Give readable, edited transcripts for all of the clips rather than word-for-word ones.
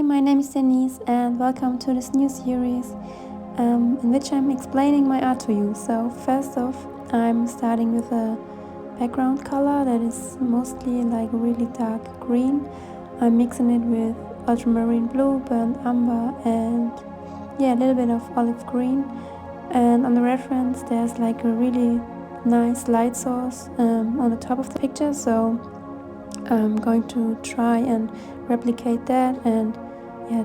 my name is Denise and welcome to this new series in which I'm explaining my art to you. So first off, I'm starting with a background color that is mostly like really dark green. I'm mixing it with ultramarine blue, burnt umber, and a little bit of olive green. And on the reference there's like a really nice light source on the top of the picture, so I'm going to try and replicate that, and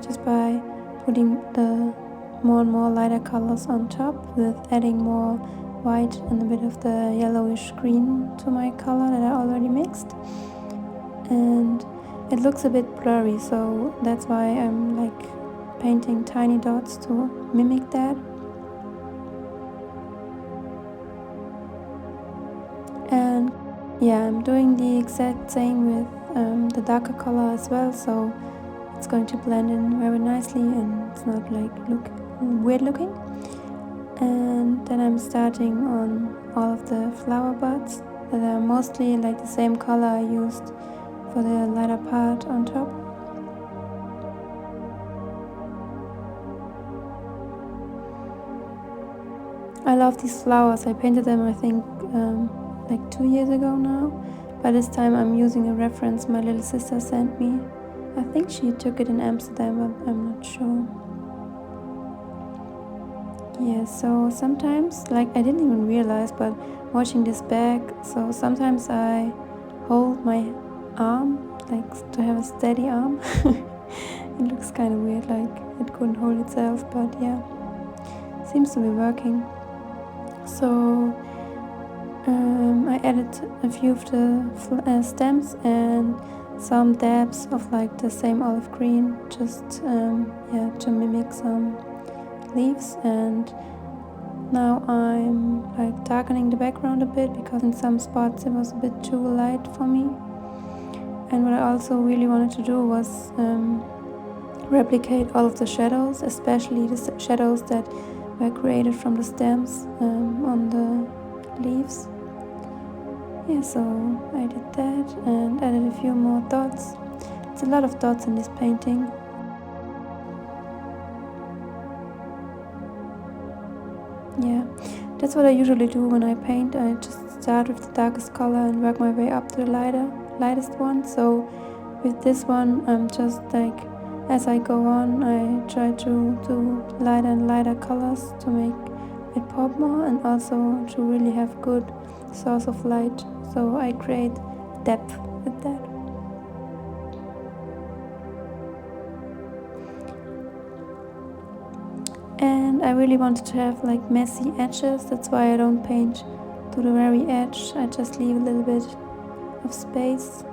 just by putting the more and more lighter colors on top with adding more white and a bit of the yellowish green to my color that I already mixed. And it looks a bit blurry, so that's why I'm like painting tiny dots to mimic that. And I'm doing the exact same with the darker color as well, so it's going to blend in very nicely and it's not like weird looking. And then I'm starting on all of the flower buds that are mostly like the same color I used for the lighter part on top. I love these flowers. I painted them I think like 2 years ago now. By this time I'm using a reference my little sister sent me. I think she took it in Amsterdam, but I'm not sure. So sometimes, like I didn't even realize, but watching this back, so sometimes I hold my arm, like to have a steady arm. It looks kind of weird, like it couldn't hold itself, but seems to be working. So I added a few of the stems and some dabs of like the same olive green, just to mimic some leaves. And now I'm like darkening the background a bit because in some spots it was a bit too light for me. And what I also really wanted to do was replicate all of the shadows, especially the shadows that were created from the stems on the leaves. So I did that and added a few more dots. It's a lot of dots in this painting. That's what I usually do when I paint. I just start with the darkest color and work my way up to the lightest one. So with this one, I'm just like, as I go on, I try to do lighter and lighter colors to make it pop more, and also to really have good source of light, so I create depth with that. And I really wanted to have like messy edges, that's why I don't paint to the very edge, I just leave a little bit of space.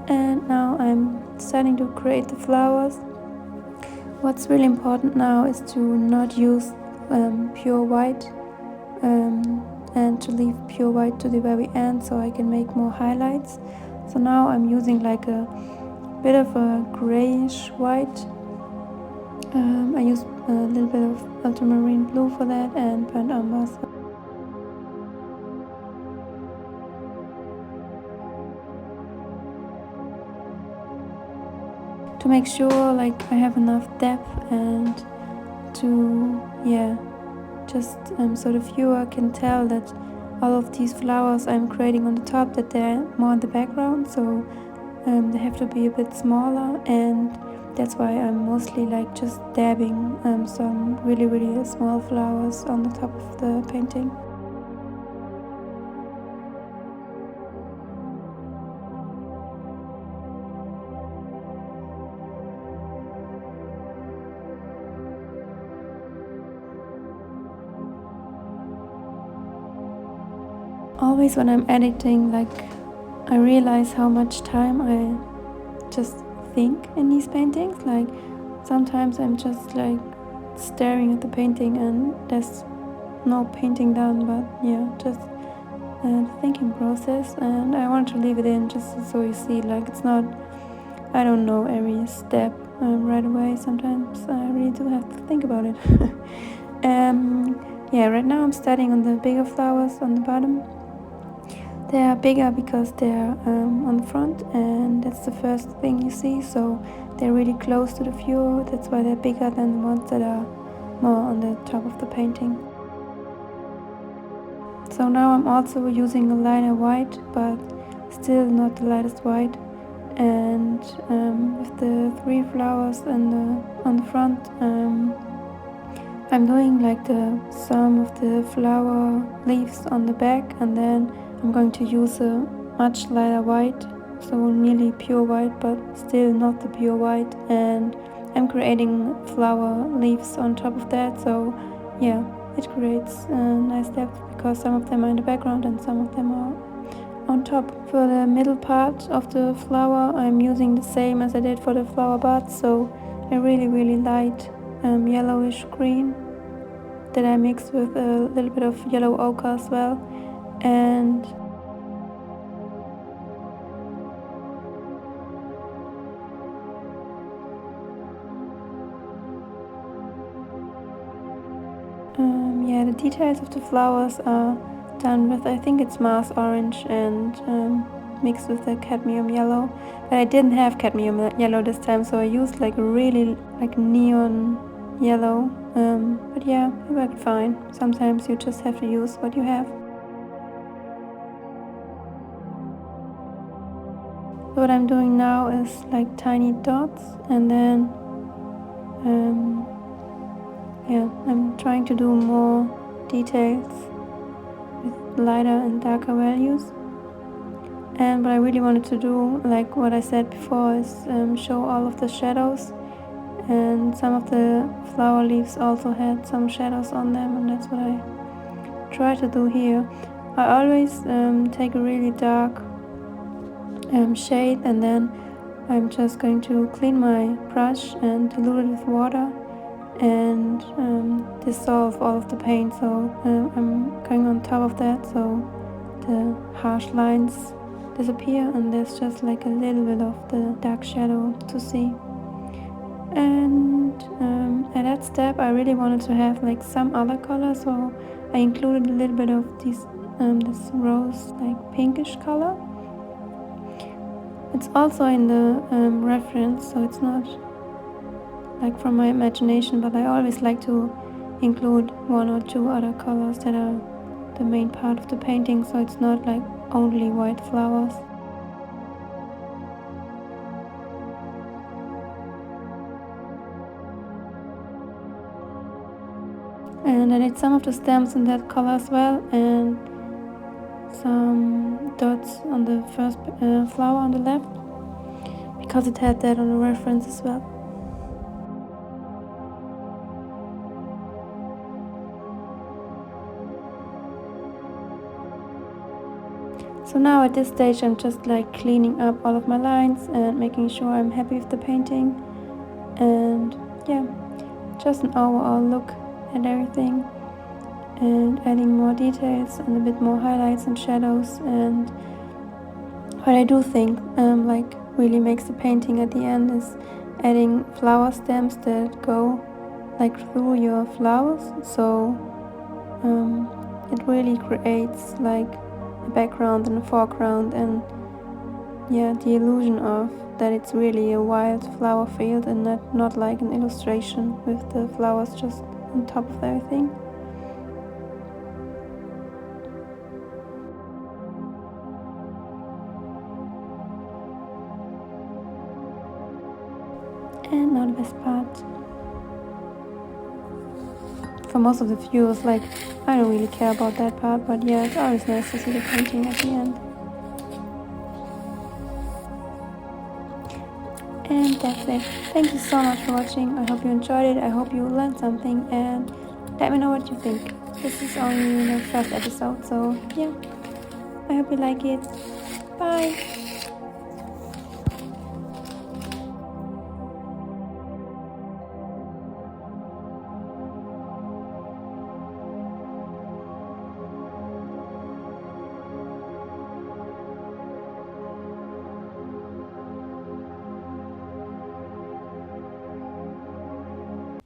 And now I'm starting to create the flowers. What's really important now is to not use pure white and to leave pure white to the very end so I can make more highlights. So now I'm using like a bit of a grayish white. I use a little bit of ultramarine blue for that and burnt umber. To make sure like I have enough depth and to just so the viewer can tell that all of these flowers I'm creating on the top, that they're more in the background, so they have to be a bit smaller, and that's why I'm mostly like just dabbing some really small flowers on the top of the painting. Always when I'm editing, like I realize how much time I just think in these paintings. Like sometimes I'm just like staring at the painting and there's no painting done, but just the thinking process, and I want to leave it in just so you see like it's not, I don't know every step right away. Sometimes I really do have to think about it. Yeah, right now I'm starting on the bigger flowers on the bottom. They are bigger because they're on the front, and that's the first thing you see, so they're really close to the viewer. That's why they're bigger than the ones that are more on the top of the painting. So now I'm also using a lighter white, but still not the lightest white. And with the 3 flowers on the front, I'm doing like some of the flower leaves on the back, and then I'm going to use a much lighter white, so nearly pure white, but still not the pure white. And I'm creating flower leaves on top of that, so yeah, it creates nice depth because some of them are in the background and some of them are on top. For the middle part of the flower, I'm using the same as I did for the flower buds, so a really light yellowish green that I mixed with a little bit of yellow ochre as well. And yeah, the details of the flowers are done with, I think it's Mars orange and mixed with the cadmium yellow. But I didn't have cadmium yellow this time, so I used like a really like neon yellow. But yeah, it worked fine. Sometimes you just have to use what you have. What I'm doing now is like tiny dots, and then yeah, I'm trying to do more details with lighter and darker values. And what I really wanted to do, like what I said before, is show all of the shadows, and some of the flower leaves also had some shadows on them, and that's what I try to do here. I always take a really dark shade, and then I'm just going to clean my brush and dilute it with water and dissolve all of the paint. So I'm going on top of that, so the harsh lines disappear and there's just like a little bit of the dark shadow to see. And at that step I really wanted to have like some other color, so I included a little bit of this rose like pinkish color. It's also in the reference, so it's not like from my imagination, but I always like to include 1 or 2 other colors that are the main part of the painting, so it's not like only white flowers. And I did some of the stems in that color as well, and some dots on the first flower on the left, because it had that on the reference as well. So now at this stage I'm just like cleaning up all of my lines and making sure I'm happy with the painting, and yeah, just an overall look at everything and adding more details and a bit more highlights and shadows. And what I do think like really makes the painting at the end is adding flower stems that go like through your flowers, so it really creates like a background and a foreground, and yeah, the illusion of that it's really a wild flower field and not like an illustration with the flowers just on top of everything. And now the best part. For most of the viewers, like, I don't really care about that part, but yeah, it's always nice to see the painting at the end. And that's it. Thank you so much for watching. I hope you enjoyed it. I hope you learned something, and let me know what you think. This is only the first episode, so yeah, I hope you like it. Bye!